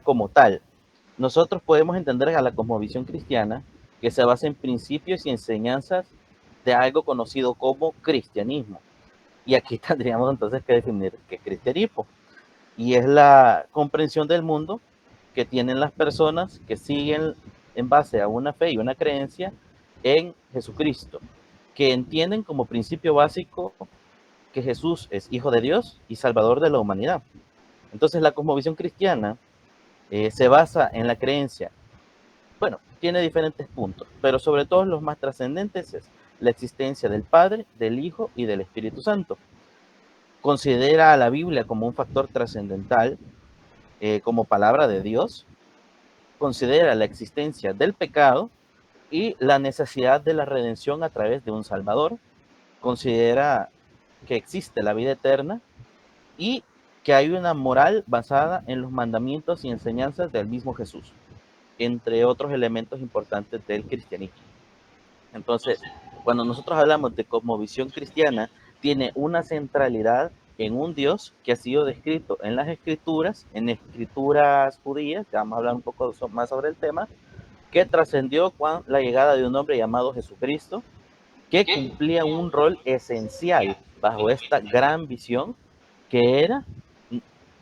como tal. Nosotros podemos entender a la cosmovisión cristiana que se basa en principios y enseñanzas de algo conocido como cristianismo. Y aquí tendríamos entonces que definir qué es cristianismo. Y es la comprensión del mundo que tienen las personas que siguen en base a una fe y una creencia en Jesucristo, que entienden como principio básico que Jesús es Hijo de Dios y Salvador de la humanidad. Entonces la cosmovisión cristiana se basa en la creencia, bueno, tiene diferentes puntos, pero sobre todo los más trascendentes es la existencia del Padre, del Hijo y del Espíritu Santo. Considera a la Biblia como un factor trascendental, como palabra de Dios, considera la existencia del pecado y la necesidad de la redención a través de un Salvador, considera que existe la vida eterna y que hay una moral basada en los mandamientos y enseñanzas del mismo Jesús, entre otros elementos importantes del cristianismo. Entonces, cuando nosotros hablamos de cosmovisión cristiana, tiene una centralidad en un Dios que ha sido descrito en las escrituras, en escrituras judías, que vamos a hablar un poco más sobre el tema, que trascendió con la llegada de un hombre llamado Jesucristo, que cumplía un rol esencial bajo esta gran visión, que era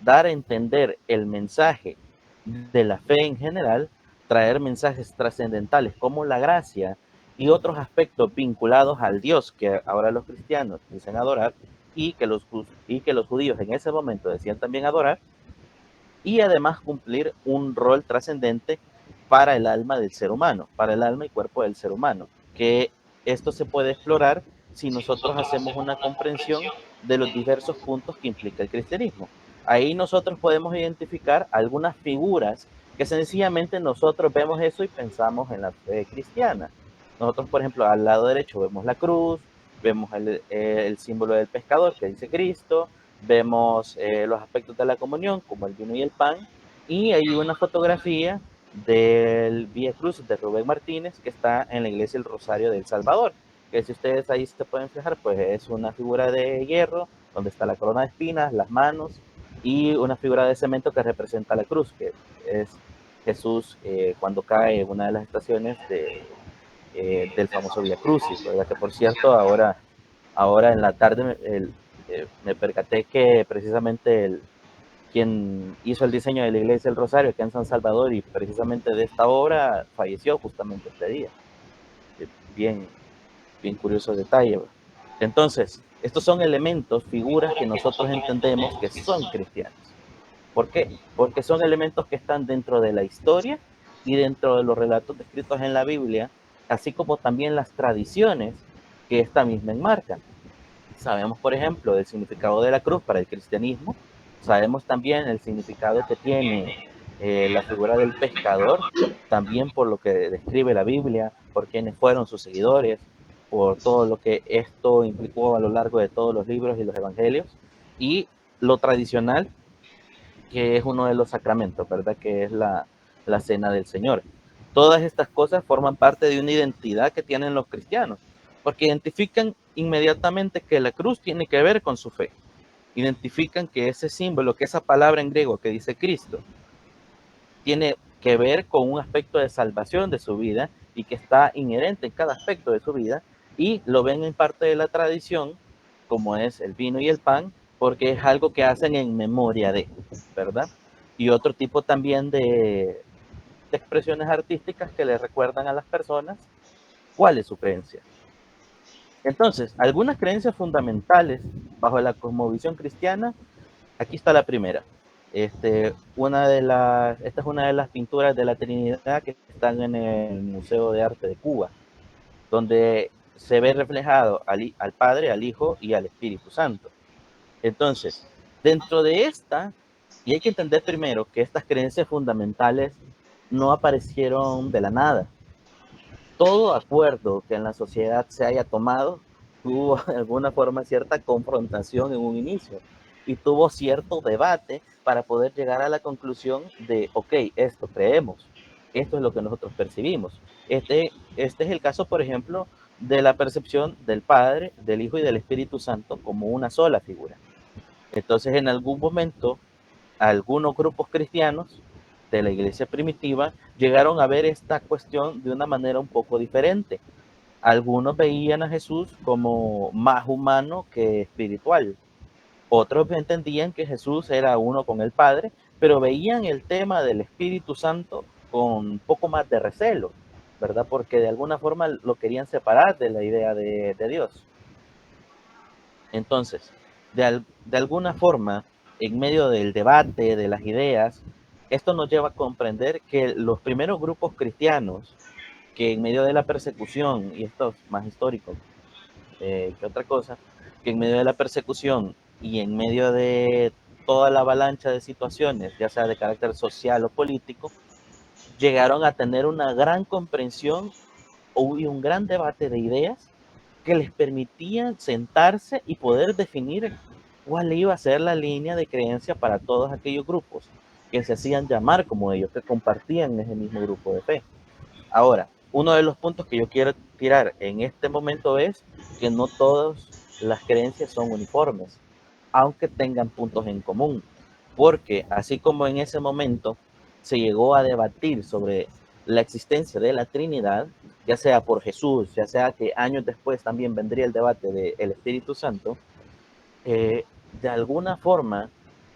dar a entender el mensaje de la fe en general, traer mensajes trascendentales como la gracia y otros aspectos vinculados al Dios que ahora los cristianos dicen adorar y que los judíos en ese momento decían también adorar, y además cumplir un rol trascendente para el alma del ser humano, para el alma y cuerpo del ser humano, que esto se puede explorar si nosotros hacemos una comprensión de los diversos puntos que implica el cristianismo. Ahí nosotros podemos identificar algunas figuras que sencillamente nosotros vemos eso y pensamos en la fe cristiana. Nosotros, por ejemplo, al lado derecho vemos la cruz, vemos el símbolo del pescador que dice Cristo, vemos los aspectos de la comunión, como el vino y el pan, y hay una fotografía del Vía Cruz de Rubén Martínez que está en la iglesia del Rosario del Salvador, que si ustedes ahí se pueden fijar, pues es una figura de hierro, donde está la corona de espinas, las manos, y una figura de cemento que representa la cruz, que es Jesús cuando cae en una de las estaciones del famoso Vía Crucis, ¿verdad? Que por cierto, ahora en la tarde me percaté que precisamente quien hizo el diseño de la iglesia del Rosario aquí en San Salvador y precisamente de esta obra falleció justamente este día. Bien, bien curioso detalle. ¿Verdad? Entonces, estos son elementos, figuras que nosotros entendemos que son cristianos. ¿Por qué? Porque son elementos que están dentro de la historia y dentro de los relatos descritos en la Biblia, así como también las tradiciones que esta misma enmarca. Sabemos, por ejemplo, del significado de la cruz para el cristianismo, sabemos también el significado que tiene la figura del pescador, también por lo que describe la Biblia, por quienes fueron sus seguidores, por todo lo que esto implicó a lo largo de todos los libros y los evangelios, y lo tradicional, que es uno de los sacramentos, ¿verdad? Que es la cena del Señor. Todas estas cosas forman parte de una identidad que tienen los cristianos, porque identifican inmediatamente que la cruz tiene que ver con su fe. Identifican que ese símbolo, que esa palabra en griego que dice Cristo, tiene que ver con un aspecto de salvación de su vida y que está inherente en cada aspecto de su vida, y lo ven en parte de la tradición, como es el vino y el pan, porque es algo que hacen en memoria de, ¿verdad? Y otro tipo también de expresiones artísticas que le recuerdan a las personas cuál es su creencia. Entonces, algunas creencias fundamentales bajo la cosmovisión cristiana, aquí está la primera. Esta es una de las pinturas de la Trinidad que están en el Museo de Arte de Cuba, donde se ve reflejado al Padre, al Hijo y al Espíritu Santo. Entonces, dentro de esta, y hay que entender primero que estas creencias fundamentales no aparecieron de la nada. Todo acuerdo que en la sociedad se haya tomado tuvo de alguna forma cierta confrontación en un inicio y tuvo cierto debate para poder llegar a la conclusión de, ok, esto creemos, esto es lo que nosotros percibimos. Este es el caso, por ejemplo, de la percepción del Padre, del Hijo y del Espíritu Santo como una sola figura. Entonces, en algún momento, algunos grupos cristianos de la iglesia primitiva llegaron a ver esta cuestión de una manera un poco diferente. Algunos veían a Jesús como más humano que espiritual. Otros entendían que Jesús era uno con el Padre, pero veían el tema del Espíritu Santo con un poco más de recelo, ¿verdad? Porque de alguna forma lo querían separar de la idea de Dios. Entonces, de alguna forma, en medio del debate, de las ideas, esto nos lleva a comprender que los primeros grupos cristianos, que en medio de la persecución, y esto es más histórico que otra cosa, que en medio de la persecución y en medio de toda la avalancha de situaciones, ya sea de carácter social o político, llegaron a tener una gran comprensión y un gran debate de ideas que les permitían sentarse y poder definir cuál iba a ser la línea de creencia para todos aquellos grupos que se hacían llamar como ellos, que compartían ese mismo grupo de fe. Ahora, uno de los puntos que yo quiero tirar en este momento es que no todas las creencias son uniformes, aunque tengan puntos en común, porque así como en ese momento se llegó a debatir sobre la existencia de la Trinidad, ya sea por Jesús, ya sea que años después también vendría el debate del Espíritu Santo, de alguna forma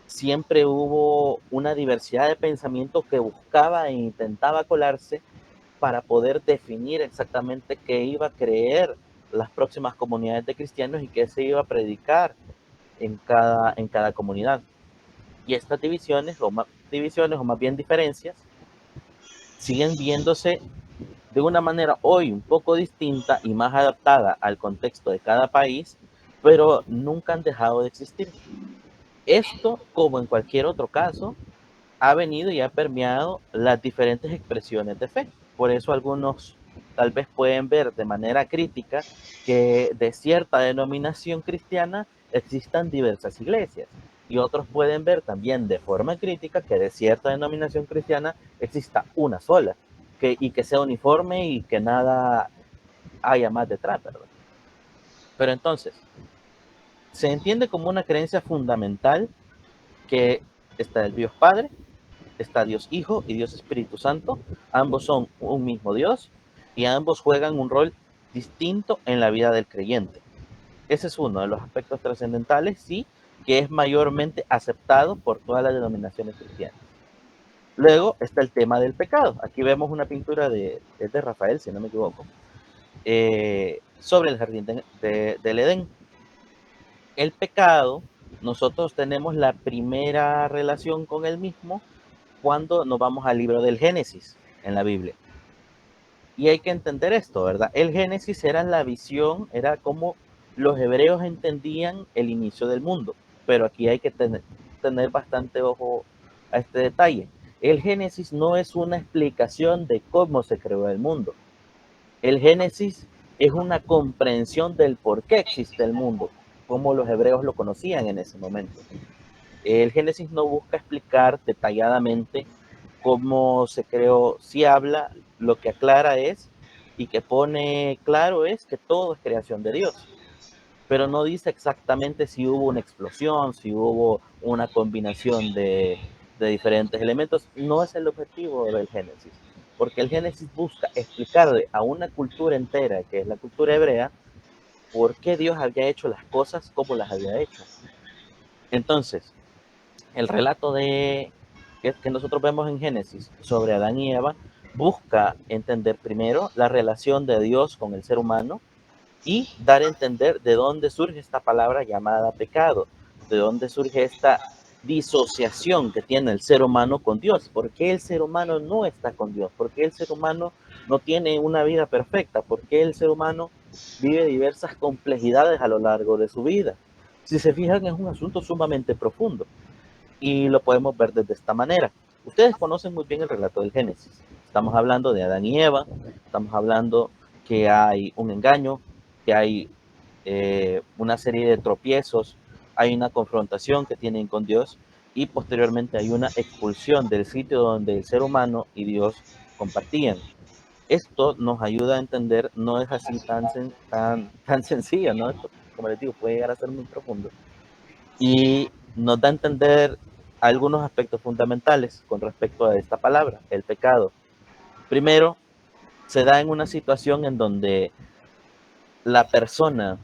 siempre hubo una diversidad de pensamientos que buscaba e intentaba colarse para poder definir exactamente qué iba a creer las próximas comunidades de cristianos y qué se iba a predicar en cada comunidad. Y estas divisiones o más bien diferencias siguen viéndose de una manera hoy un poco distinta y más adaptada al contexto de cada país, pero nunca han dejado de existir. Esto, como en cualquier otro caso, ha venido y ha permeado las diferentes expresiones de fe. Por eso algunos tal vez pueden ver de manera crítica que de cierta denominación cristiana existan diversas iglesias. Y otros pueden ver también de forma crítica que de cierta denominación cristiana exista una sola, y que sea uniforme y que nada haya más detrás, ¿verdad? Pero entonces, se entiende como una creencia fundamental que está el Dios Padre, está Dios Hijo y Dios Espíritu Santo. Ambos son un mismo Dios y ambos juegan un rol distinto en la vida del creyente. Ese es uno de los aspectos trascendentales, sí, que es mayormente aceptado por todas las denominaciones cristianas. Luego está el tema del pecado. Aquí vemos una pintura de Rafael, si no me equivoco, sobre el jardín del Edén. El pecado, nosotros tenemos la primera relación con el mismo cuando nos vamos al libro del Génesis en la Biblia. Y hay que entender esto, ¿verdad? El Génesis era la visión, era como los hebreos entendían el inicio del mundo. Pero aquí hay que tener bastante ojo a este detalle. El Génesis no es una explicación de cómo se creó el mundo. El Génesis es una comprensión del por qué existe el mundo, como los hebreos lo conocían en ese momento. El Génesis no busca explicar detalladamente cómo se creó, si habla, lo que aclara es y que pone claro es que todo es creación de Dios, pero no dice exactamente si hubo una explosión, si hubo una combinación de diferentes elementos. No es el objetivo del Génesis, porque el Génesis busca explicarle a una cultura entera, que es la cultura hebrea, por qué Dios había hecho las cosas como las había hecho. Entonces, el relato que nosotros vemos en Génesis sobre Adán y Eva busca entender primero la relación de Dios con el ser humano y dar a entender de dónde surge esta palabra llamada pecado, de dónde surge esta disociación que tiene el ser humano con Dios. ¿Por qué el ser humano no está con Dios? ¿Por qué el ser humano no tiene una vida perfecta? ¿Por qué el ser humano vive diversas complejidades a lo largo de su vida? Si se fijan, es un asunto sumamente profundo y lo podemos ver desde esta manera. Ustedes conocen muy bien el relato del Génesis. Estamos hablando de Adán y Eva, estamos hablando que hay un engaño, que hay una serie de tropiezos, hay una confrontación que tienen con Dios y posteriormente hay una expulsión del sitio donde el ser humano y Dios compartían. Esto nos ayuda a entender, no es así tan sencillo, ¿no? Esto, como les digo, puede llegar a ser muy profundo y nos da a entender algunos aspectos fundamentales con respecto a esta palabra, el pecado. Primero, se da en una situación en donde la persona,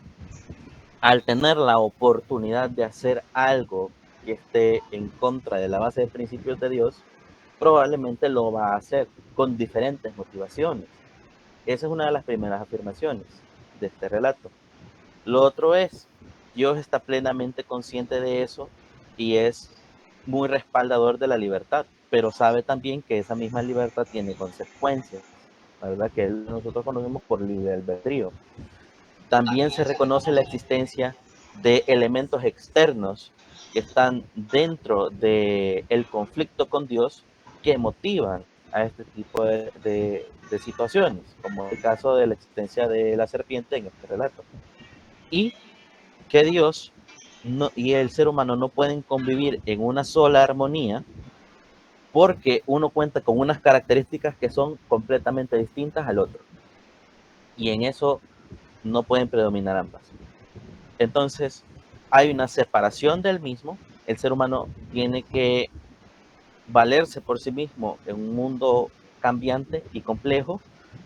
al tener la oportunidad de hacer algo que esté en contra de la base de principios de Dios, probablemente lo va a hacer con diferentes motivaciones. Esa es una de las primeras afirmaciones de este relato. Lo otro es, Dios está plenamente consciente de eso y es muy respaldador de la libertad, pero sabe también que esa misma libertad tiene consecuencias, ¿verdad? Que nosotros conocemos por libre albedrío. También se reconoce la existencia de elementos externos que están dentro del conflicto con Dios que motivan a este tipo de situaciones, como el caso de la existencia de la serpiente en este relato. Y que Dios y el ser humano no pueden convivir en una sola armonía porque uno cuenta con unas características que son completamente distintas al otro. Y en eso no pueden predominar ambas. Entonces, hay una separación del mismo. El ser humano tiene que valerse por sí mismo en un mundo cambiante y complejo,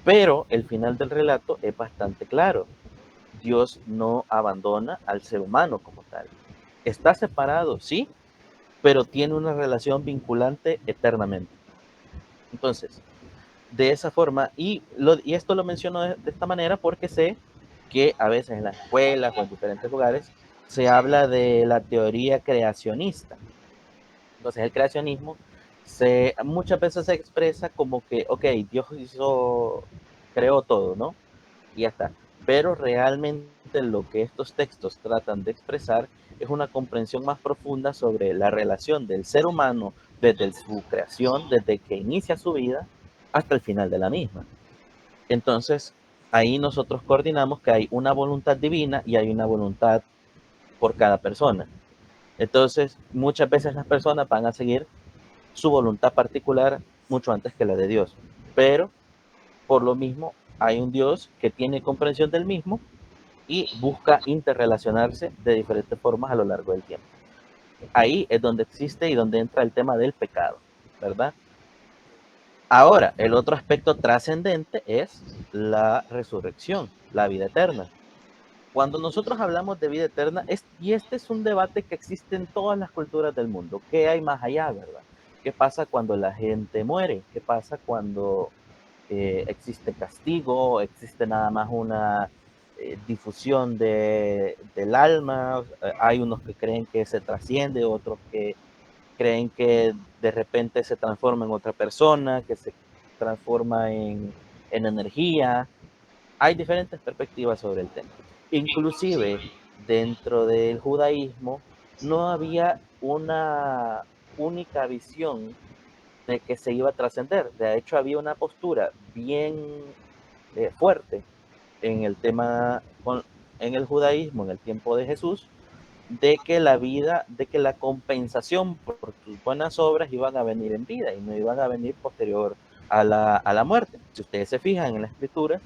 pero el final del relato es bastante claro. Dios no abandona al ser humano como tal. Está separado, sí, pero tiene una relación vinculante eternamente. Entonces, de esa forma, y esto lo menciono de esta manera porque sé que a veces en las escuelas o en diferentes lugares se habla de la teoría creacionista. Entonces, el creacionismo muchas veces se expresa como que, ok, Dios creó todo, ¿no? Y ya está. Pero realmente lo que estos textos tratan de expresar es una comprensión más profunda sobre la relación del ser humano desde su creación, desde que inicia su vida hasta el final de la misma. Entonces, ahí nosotros coordinamos que hay una voluntad divina y hay una voluntad por cada persona. Entonces, muchas veces las personas van a seguir su voluntad particular mucho antes que la de Dios. Pero, por lo mismo, hay un Dios que tiene comprensión del mismo y busca interrelacionarse de diferentes formas a lo largo del tiempo. Ahí es donde existe y donde entra el tema del pecado, ¿verdad? Ahora, el otro aspecto trascendente es la resurrección, la vida eterna. Cuando nosotros hablamos de vida eterna, y este es un debate que existe en todas las culturas del mundo, ¿qué hay más allá, verdad? ¿Qué pasa cuando la gente muere? ¿Qué pasa cuando existe castigo? ¿Existe nada más una difusión del alma? Hay unos que creen que se trasciende, otros que creen que de repente se transforma en otra persona, que se transforma en energía. Hay diferentes perspectivas sobre el tema. Inclusive dentro del judaísmo no había una única visión de que se iba a trascender. De hecho, había una postura bien fuerte en el tema, en el judaísmo, en el tiempo de Jesús, de que la vida, de que la compensación por tus buenas obras iban a venir en vida y no iban a venir posterior a la muerte. Si ustedes se fijan en la escritura,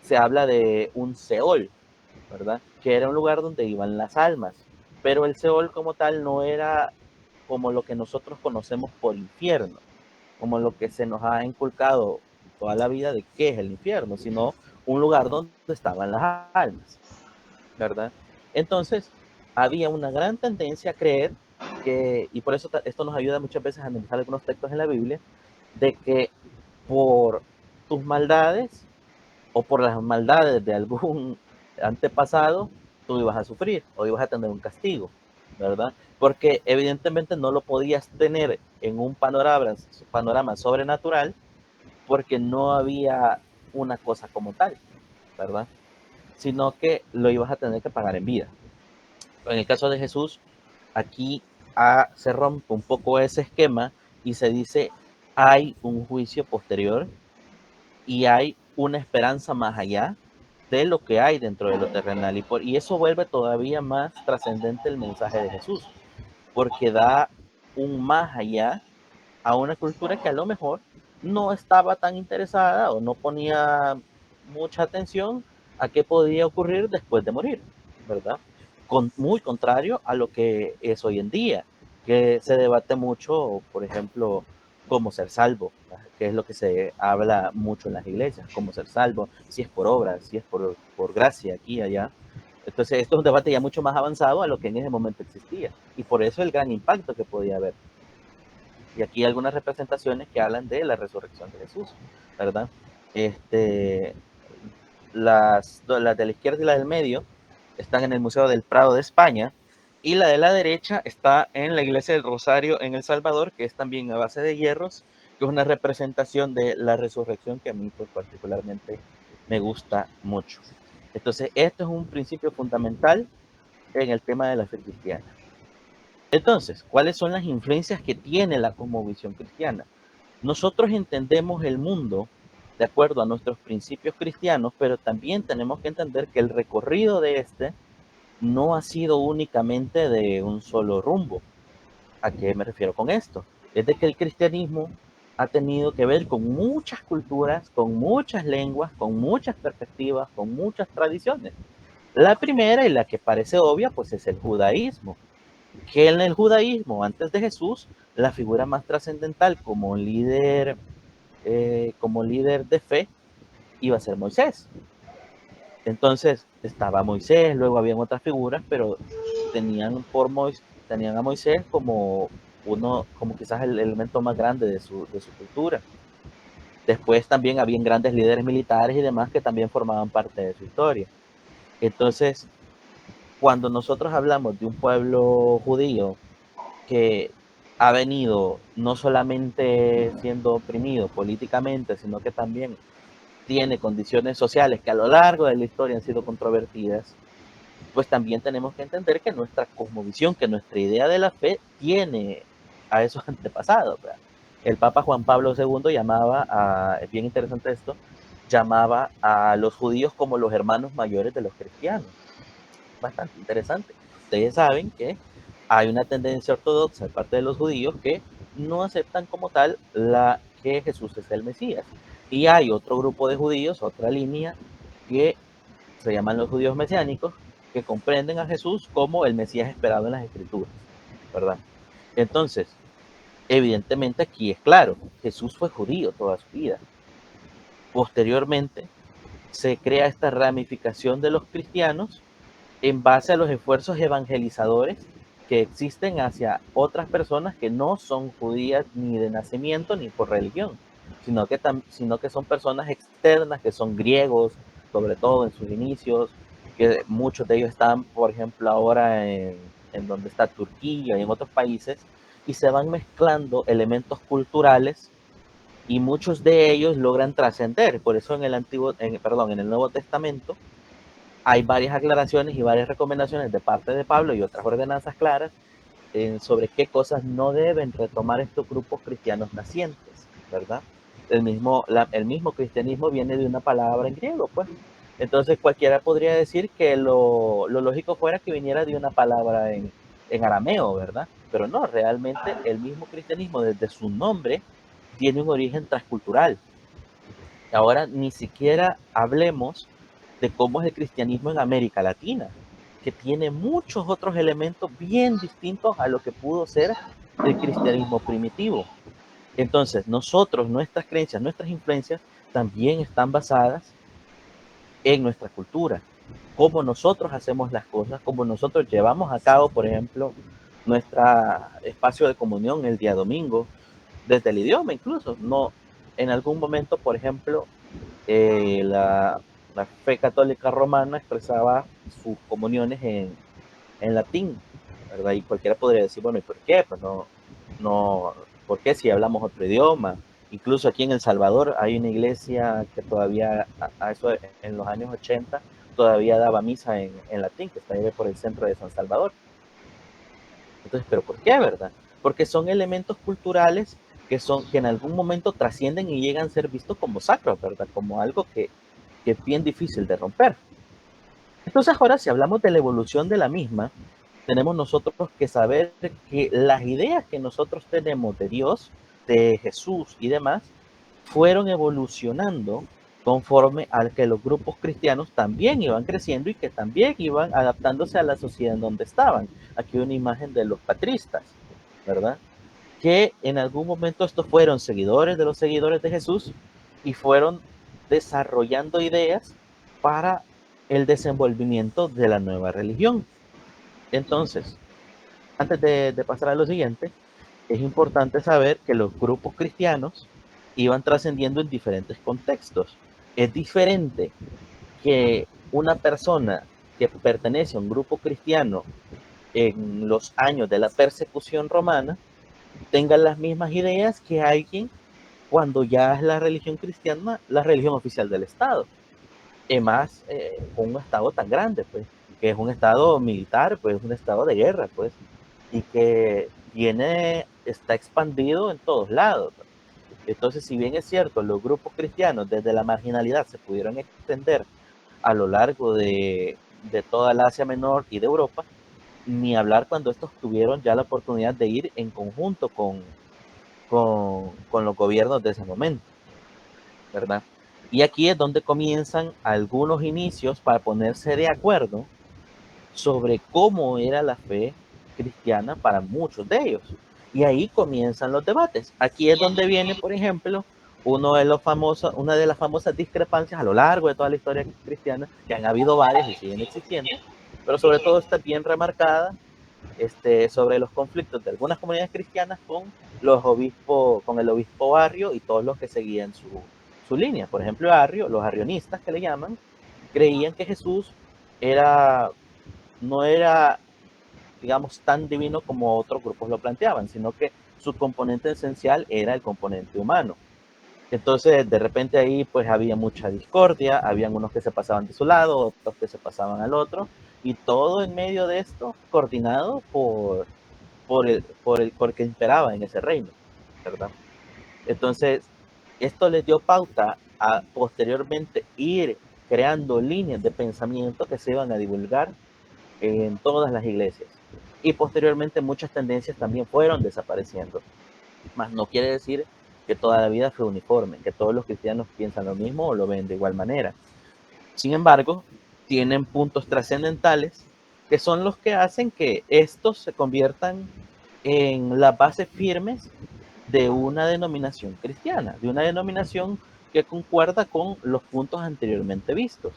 se habla de un Seol, ¿verdad? Que era un lugar donde iban las almas. Pero el Seol como tal no era como lo que nosotros conocemos por infierno, como lo que se nos ha inculcado toda la vida de qué es el infierno, sino un lugar donde estaban las almas, ¿verdad? Entonces, había una gran tendencia a creer que, y por eso esto nos ayuda muchas veces a analizar algunos textos en la Biblia, de que por tus maldades o por las maldades de algún antepasado, tú ibas a sufrir o ibas a tener un castigo, ¿verdad? Porque evidentemente no lo podías tener en un panorama sobrenatural porque no había una cosa como tal, ¿verdad? Sino que lo ibas a tener que pagar en vida. En el caso de Jesús, aquí se rompe un poco ese esquema y se dice, hay un juicio posterior y hay una esperanza más allá de lo que hay dentro de lo terrenal. Y eso vuelve todavía más trascendente el mensaje de Jesús, porque da un más allá a una cultura que a lo mejor no estaba tan interesada o no ponía mucha atención a qué podía ocurrir después de morir, ¿verdad? Muy contrario a lo que es hoy en día. que se debate mucho, por ejemplo, cómo ser salvo, que es lo que se habla mucho en las iglesias, cómo ser salvo, si es por obra, si es por gracia, aquí y allá. Entonces, esto es un debate ya mucho más avanzado a lo que en ese momento existía, y por eso el gran impacto que podía haber. Y aquí hay algunas representaciones que hablan de la resurrección de Jesús, ¿verdad? Este, las de la izquierda y la del medio están en el Museo del Prado de España, y la de la derecha está en la Iglesia del Rosario en El Salvador, que es también a base de hierros, que es una representación de la resurrección que a mí pues, particularmente me gusta mucho. Entonces, esto es un principio fundamental en el tema de la fe cristiana. Entonces, ¿cuáles son las influencias que tiene la cosmovisión cristiana? Nosotros entendemos el mundo de acuerdo a nuestros principios cristianos, pero también tenemos que entender que el recorrido de este no ha sido únicamente de un solo rumbo. ¿A qué me refiero con esto? Es de que el cristianismo ha tenido que ver con muchas culturas, con muchas lenguas, con muchas perspectivas, con muchas tradiciones. La primera y la que parece obvia, pues es el judaísmo, que en el judaísmo, antes de Jesús, la figura más trascendental como líder de fe iba a ser Moisés. Entonces estaba Moisés, luego habían otras figuras, pero tenían a Moisés como como quizás el elemento más grande de su cultura. Después también habían grandes líderes militares y demás que también formaban parte de su historia. Entonces, cuando nosotros hablamos de un pueblo judío que ha venido no solamente siendo oprimido políticamente, sino que también tiene condiciones sociales que a lo largo de la historia han sido controvertidas, pues también tenemos que entender que nuestra cosmovisión, que nuestra idea de la fe tiene a esos antepasados. ¿Verdad? El Papa Juan Pablo II es bien interesante esto, llamaba a los judíos como los hermanos mayores de los cristianos. Bastante interesante. Ustedes saben que hay una tendencia ortodoxa de parte de los judíos que no aceptan como tal que Jesús es el Mesías. Y hay otro grupo de judíos, otra línea, que se llaman los judíos mesiánicos, que comprenden a Jesús como el Mesías esperado en las Escrituras, ¿verdad? Entonces, evidentemente aquí es claro, Jesús fue judío toda su vida. Posteriormente, se crea esta ramificación de los cristianos en base a los esfuerzos evangelizadores que existen hacia otras personas que no son judías ni de nacimiento ni por religión, sino que son personas externas, que son griegos, sobre todo en sus inicios, que muchos de ellos están, por ejemplo, ahora en donde está Turquía y en otros países, y se van mezclando elementos culturales y muchos de ellos logran trascender. Por eso en el Nuevo Testamento hay varias aclaraciones y varias recomendaciones de parte de Pablo y otras ordenanzas claras sobre qué cosas no deben retomar estos grupos cristianos nacientes, ¿verdad? El mismo cristianismo viene de una palabra en griego, pues. Entonces cualquiera podría decir que lo lógico fuera que viniera de una palabra en arameo, ¿verdad? Pero no, realmente el mismo cristianismo desde su nombre tiene un origen transcultural. Ahora ni siquiera hablemos de cómo es el cristianismo en América Latina, que tiene muchos otros elementos bien distintos a lo que pudo ser el cristianismo primitivo. Entonces, nuestras creencias, nuestras influencias también están basadas en nuestra cultura, cómo nosotros hacemos las cosas, cómo nosotros llevamos a cabo, por ejemplo, nuestro espacio de comunión el día domingo, desde el idioma incluso. No, en algún momento, por ejemplo, la fe católica romana expresaba sus comuniones en latín, ¿verdad? Y cualquiera podría decir, bueno, ¿y por qué? Pues no, ¿por qué si hablamos otro idioma? Incluso aquí en El Salvador hay una iglesia que todavía, a eso en los años 80, todavía daba misa en latín, que está ahí por el centro de San Salvador. Entonces, ¿pero por qué, verdad? Porque son elementos culturales que en algún momento trascienden y llegan a ser vistos como sacros, ¿verdad? Como algo que es bien difícil de romper. Entonces ahora si hablamos de la evolución de la misma, tenemos nosotros que saber que las ideas que nosotros tenemos de Dios, de Jesús y demás, fueron evolucionando conforme al que los grupos cristianos también iban creciendo y que también iban adaptándose a la sociedad en donde estaban. Aquí una imagen de los patristas. ¿verdad? Que en algún momento estos fueron seguidores de los seguidores de Jesús y fueron desarrollando ideas para el desenvolvimiento de la nueva religión. Entonces, antes de pasar a lo siguiente, es importante saber que los grupos cristianos iban trascendiendo en diferentes contextos. Es diferente que una persona que pertenece a un grupo cristiano en los años de la persecución romana tenga las mismas ideas que alguien cuando ya es la religión cristiana la religión oficial del Estado. Y más un Estado tan grande, pues, que es un Estado militar, pues, un Estado de guerra, pues, y que está expandido en todos lados. Entonces, si bien es cierto, los grupos cristianos desde la marginalidad se pudieron extender a lo largo de toda la Asia Menor y de Europa, ni hablar cuando estos tuvieron ya la oportunidad de ir en conjunto con los gobiernos de ese momento, ¿verdad? Y aquí es donde comienzan algunos inicios para ponerse de acuerdo sobre cómo era la fe cristiana para muchos de ellos. Y ahí comienzan los debates. Aquí es donde viene, por ejemplo, una de las famosas discrepancias a lo largo de toda la historia cristiana, que han habido varias y siguen existiendo, pero sobre todo está bien remarcada sobre los conflictos de algunas comunidades cristianas con el obispo Arrio y todos los que seguían su línea. Por ejemplo, Arrio, los arrionistas que le llaman, creían que Jesús era, no era, digamos, tan divino como otros grupos lo planteaban, sino que su componente esencial era el componente humano. Entonces, de repente ahí pues había mucha discordia, habían unos que se pasaban de su lado, otros que se pasaban al otro, y todo en medio de esto coordinado por que imperaba en ese reino, ¿verdad? Entonces, esto les dio pauta a posteriormente ir creando líneas de pensamiento que se iban a divulgar en todas las iglesias. Y posteriormente muchas tendencias también fueron desapareciendo. Más no quiere decir que toda la vida fue uniforme, que todos los cristianos piensan lo mismo o lo ven de igual manera. Sin embargo, tienen puntos trascendentales que son los que hacen que estos se conviertan en las bases firmes de una denominación cristiana, de una denominación que concuerda con los puntos anteriormente vistos.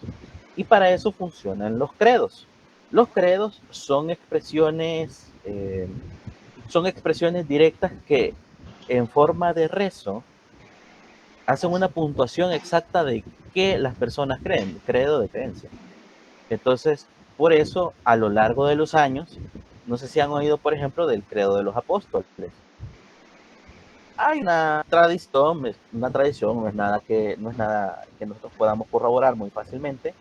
Y para eso funcionan los credos. Los credos son expresiones directas que en forma de rezo hacen una puntuación exacta de qué las personas creen, credo de creencia. Entonces, por eso, a lo largo de los años, no sé si han oído, por ejemplo, del credo de los apóstoles. Hay una tradición, no es nada que nosotros podamos corroborar muy fácilmente,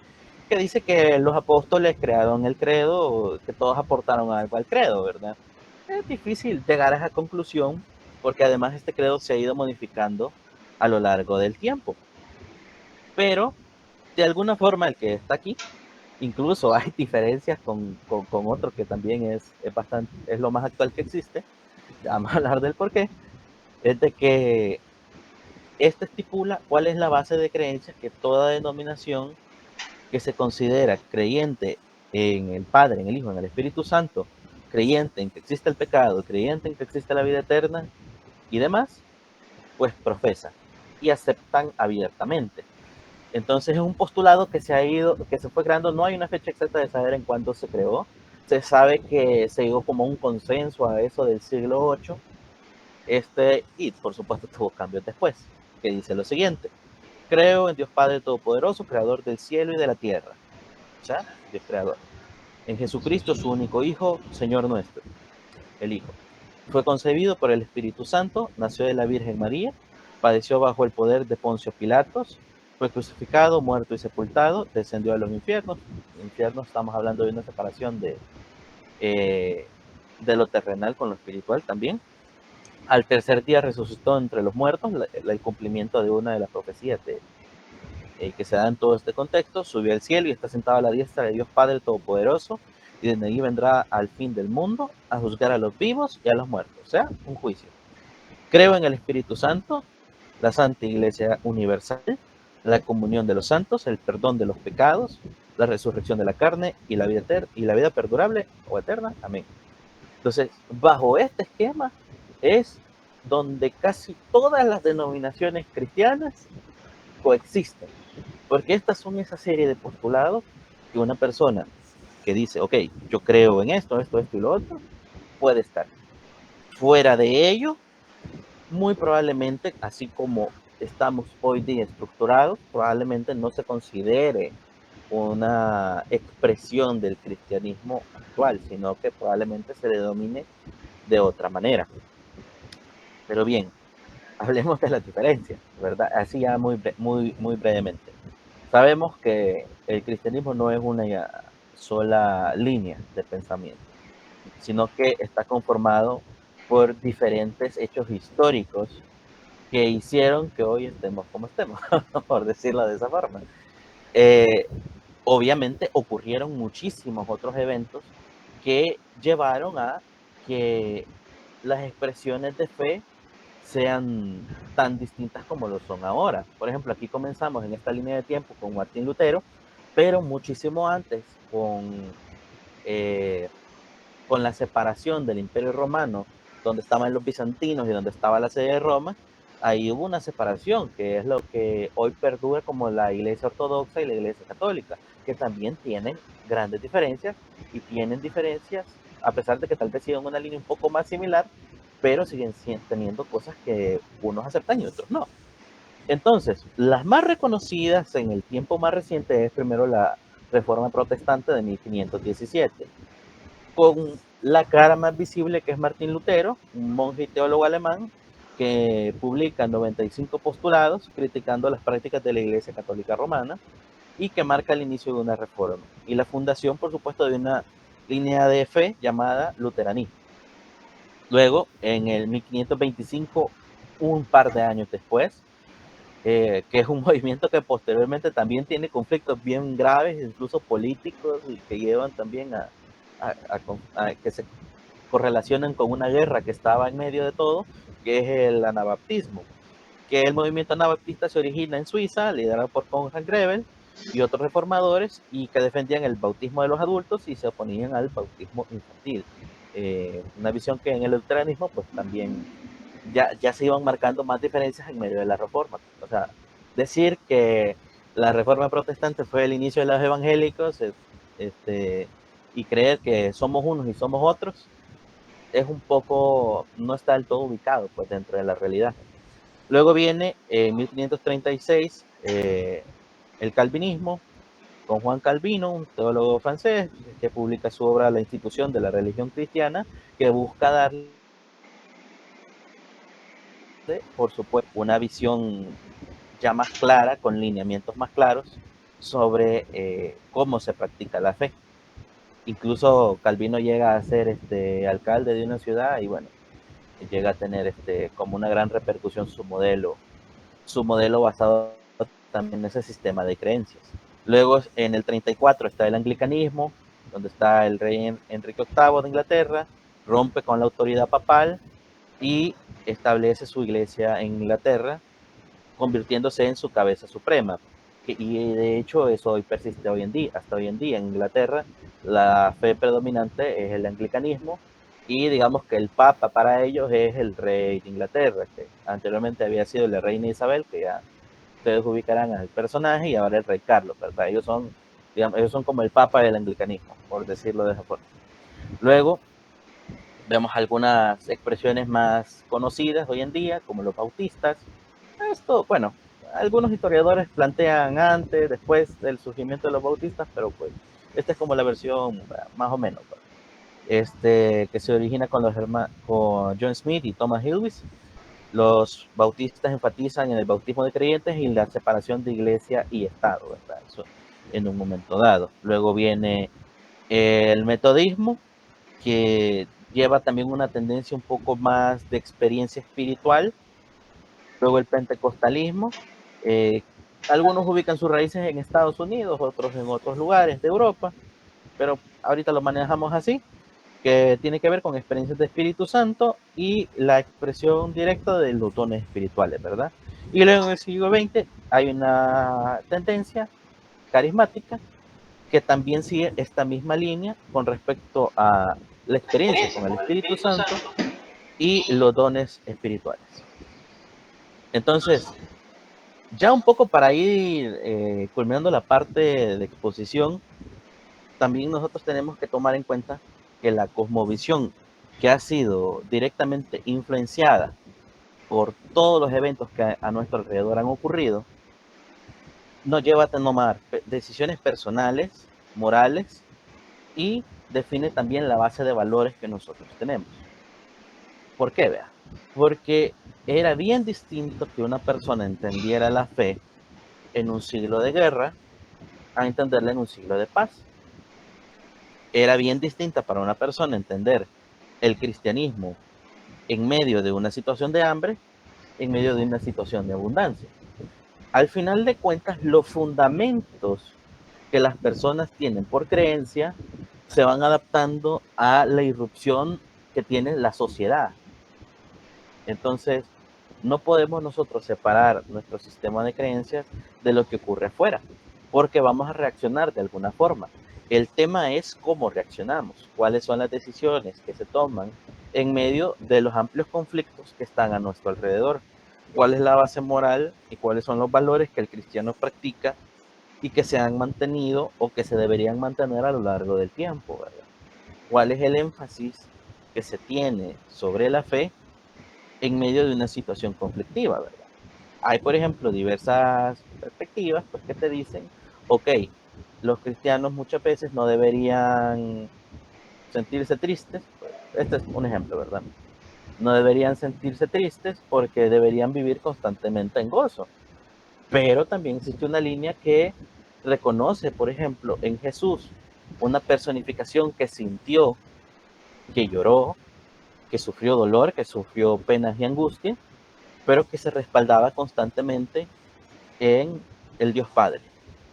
que dice que los apóstoles crearon el credo, que todos aportaron algo al credo, ¿verdad? Es difícil llegar a esa conclusión porque además este credo se ha ido modificando a lo largo del tiempo. Pero de alguna forma el que está aquí, incluso hay diferencias con otro que también es lo más actual que existe, ya vamos a hablar del por qué, es de que este estipula cuál es la base de creencias que toda denominación que se considera creyente en el Padre, en el Hijo, en el Espíritu Santo, creyente en que existe el pecado, creyente en que existe la vida eterna y demás, pues profesa y aceptan abiertamente. Entonces es un postulado que se fue creando, no hay una fecha exacta de saber en cuándo se creó. Se sabe que se llegó como un consenso a eso del siglo VIII, y por supuesto tuvo cambios después, que dice lo siguiente: creo en Dios Padre Todopoderoso, creador del cielo y de la tierra. O sea, Dios creador. En Jesucristo, su único Hijo, Señor nuestro, el Hijo. Fue concebido por el Espíritu Santo, nació de la Virgen María, padeció bajo el poder de Poncio Pilatos, fue crucificado, muerto y sepultado, descendió a los infiernos. Infiernos, estamos hablando de una separación eh, de lo terrenal con lo espiritual también. Al tercer día resucitó entre los muertos, el cumplimiento de una de las profecías que se da en todo este contexto. Subió al cielo y está sentado a la diestra de Dios Padre Todopoderoso, y desde allí vendrá al fin del mundo a juzgar a los vivos y a los muertos, o sea, un juicio. Creo en el Espíritu Santo, la Santa Iglesia Universal, la comunión de los santos, el perdón de los pecados, la resurrección de la carne y la vida perdurable o eterna. Amén. Entonces, bajo este esquema es donde casi todas las denominaciones cristianas coexisten, porque estas son esa serie de postulados que una persona que dice, ok, yo creo en esto, esto, esto y lo otro, puede estar. Fuera de ello, muy probablemente, así como estamos hoy día estructurados, probablemente no se considere una expresión del cristianismo actual, sino que probablemente se le domine de otra manera. Pero bien, hablemos de las diferencias, ¿verdad? Así ya muy brevemente. Sabemos que el cristianismo no es una sola línea de pensamiento, sino que está conformado por diferentes hechos históricos que hicieron que hoy estemos como estemos, por decirlo de esa forma. Eh, Obviamente ocurrieron muchísimos otros eventos que llevaron a que las expresiones de fe sean tan distintas como lo son ahora. Por ejemplo, aquí comenzamos en esta línea de tiempo con Martín Lutero, pero muchísimo antes eh, con la separación del Imperio Romano, donde estaban los bizantinos y donde estaba la sede de Roma, ahí hubo una separación, que es lo que hoy perdura como la Iglesia Ortodoxa y la Iglesia Católica, que también tienen grandes diferencias y tienen diferencias, a pesar de que tal vez sigan una línea un poco más similar, pero siguen teniendo cosas que unos aceptan y otros no. Entonces, las más reconocidas en el tiempo más reciente es primero la Reforma Protestante de 1517, con la cara más visible, que es Martín Lutero, un monje y teólogo alemán que publica 95 postulados criticando las prácticas de la Iglesia Católica Romana y que marca el inicio de una reforma y la fundación, por supuesto, de una línea de fe llamada luteranismo. Luego, en el 1525, un par de años después, que es un movimiento que posteriormente también tiene conflictos bien graves, incluso políticos, y que llevan también a que se correlacionan con una guerra que estaba en medio de todo, que es el anabaptismo, que el movimiento anabaptista se origina en Suiza, liderado por Konrad Grebel y otros reformadores, y que defendían el bautismo de los adultos y se oponían al bautismo infantil. Una visión que en el luteranismo pues también ya se iban marcando más diferencias en medio de la reforma. O sea, decir que la reforma protestante fue el inicio de los evangélicos, este, y creer que somos unos y somos otros, es un poco, no está del todo ubicado pues dentro de la realidad. Luego viene en 1536 el calvinismo, con Juan Calvino, un teólogo francés, que publica su obra La institución de la religión cristiana, que busca darle, por supuesto, una visión ya más clara, con lineamientos más claros sobre cómo se practica la fe. Incluso Calvino llega a ser alcalde de una ciudad y bueno, llega a tener como una gran repercusión su modelo basado también en ese sistema de creencias. Luego en el 34 está el anglicanismo, donde está el rey Enrique VIII de Inglaterra, rompe con la autoridad papal y establece su iglesia en Inglaterra, convirtiéndose en su cabeza suprema. Y de hecho eso hoy persiste hoy en día, hasta hoy en día en Inglaterra la fe predominante es el anglicanismo y digamos que el papa para ellos es el rey de Inglaterra, que anteriormente había sido la reina Isabel, que ya ustedes ubicarán al personaje, y ahora el rey Carlos, ¿verdad? Digamos, ellos son como el papa del anglicanismo, por decirlo de esa forma. Luego vemos algunas expresiones más conocidas hoy en día, como los bautistas. Esto, bueno, algunos historiadores plantean antes, después del surgimiento de los bautistas, pero pues esta es como la versión más o menos, pues, que se origina con John Smith y Thomas Hilwis. Los bautistas enfatizan en el bautismo de creyentes y la separación de iglesia y Estado, ¿verdad? Eso en un momento dado. Luego viene el metodismo, que lleva también una tendencia un poco más de experiencia espiritual. Luego el pentecostalismo, eh, algunos ubican sus raíces en Estados Unidos, otros en otros lugares de Europa, pero ahorita lo manejamos así, que tiene que ver con experiencias de Espíritu Santo y la expresión directa de los dones espirituales, ¿verdad? Y luego en el siglo XX hay una tendencia carismática que también sigue esta misma línea con respecto a la experiencia con el Espíritu Santo y los dones espirituales. Entonces, ya un poco para ir culminando la parte de exposición, también nosotros tenemos que tomar en cuenta que la cosmovisión que ha sido directamente influenciada por todos los eventos que a nuestro alrededor han ocurrido, nos lleva a tomar decisiones personales, morales, y define también la base de valores que nosotros tenemos. ¿Por qué? Vea, porque era bien distinto que una persona entendiera la fe en un siglo de guerra a entenderla en un siglo de paz. Era bien distinta para una persona entender el cristianismo en medio de una situación de hambre, en medio de una situación de abundancia. Al final de cuentas, los fundamentos que las personas tienen por creencia se van adaptando a la irrupción que tiene la sociedad. Entonces, no podemos nosotros separar nuestro sistema de creencias de lo que ocurre afuera, porque vamos a reaccionar de alguna forma. El tema es cómo reaccionamos, cuáles son las decisiones que se toman en medio de los amplios conflictos que están a nuestro alrededor, cuál es la base moral y cuáles son los valores que el cristiano practica y que se han mantenido o que se deberían mantener a lo largo del tiempo, ¿verdad? ¿Cuál es el énfasis que se tiene sobre la fe en medio de una situación conflictiva, ¿verdad? Hay, por ejemplo, diversas perspectivas pues, que te dicen, ok, los cristianos muchas veces no deberían sentirse tristes. Este es un ejemplo, ¿verdad? No deberían sentirse tristes porque deberían vivir constantemente en gozo. Pero también existe una línea que reconoce, por ejemplo, en Jesús, una personificación que sintió, que lloró, que sufrió dolor, que sufrió penas y angustia, pero que se respaldaba constantemente en el Dios Padre,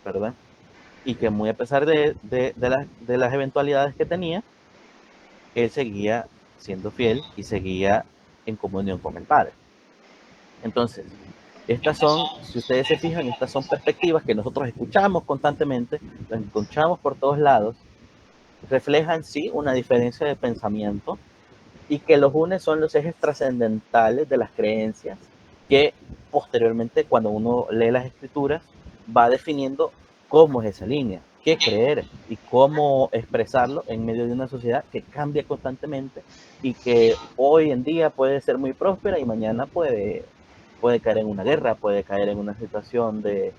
¿verdad? Y que muy a pesar de las eventualidades que tenía, él seguía siendo fiel y seguía en comunión con el Padre. Entonces, estas son, si ustedes se fijan, estas son perspectivas que nosotros escuchamos constantemente, las escuchamos por todos lados, reflejan sí una diferencia de pensamiento y que los une son los ejes trascendentales de las creencias que posteriormente cuando uno lee las escrituras va definiendo cómo es esa línea, qué creer y cómo expresarlo en medio de una sociedad que cambia constantemente y que hoy en día puede ser muy próspera y mañana puede caer en una guerra, puede caer en una situación de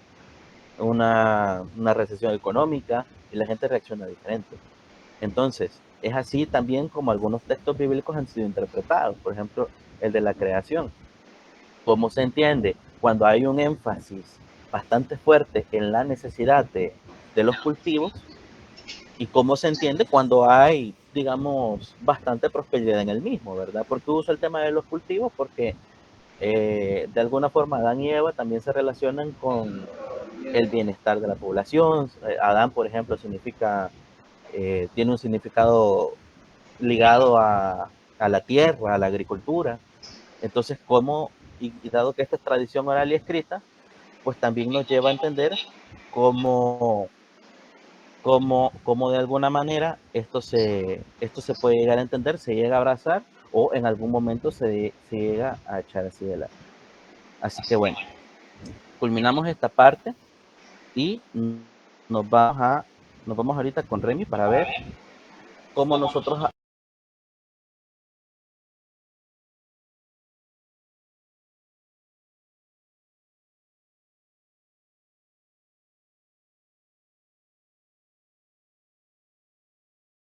una recesión económica y la gente reacciona diferente. Entonces, es así también como algunos textos bíblicos han sido interpretados, por ejemplo, el de la creación. ¿Cómo se entiende? Cuando hay un énfasis bastante fuerte en la necesidad de los cultivos y cómo se entiende cuando hay, digamos, bastante prosperidad en el mismo, ¿verdad? ¿Por qué uso el tema de los cultivos? Porque de alguna forma Adán y Eva también se relacionan con el bienestar de la población. Adán, por ejemplo, tiene un significado ligado a la tierra, a la agricultura. Entonces, y dado que esta es tradición oral y escrita, pues también nos lleva a entender cómo, cómo de alguna manera esto se puede llegar a entender, se llega a abrazar o en algún momento se llega a echar así de lado. Así que bueno, culminamos esta parte y nos vamos ahorita con Remy para ver cómo nosotros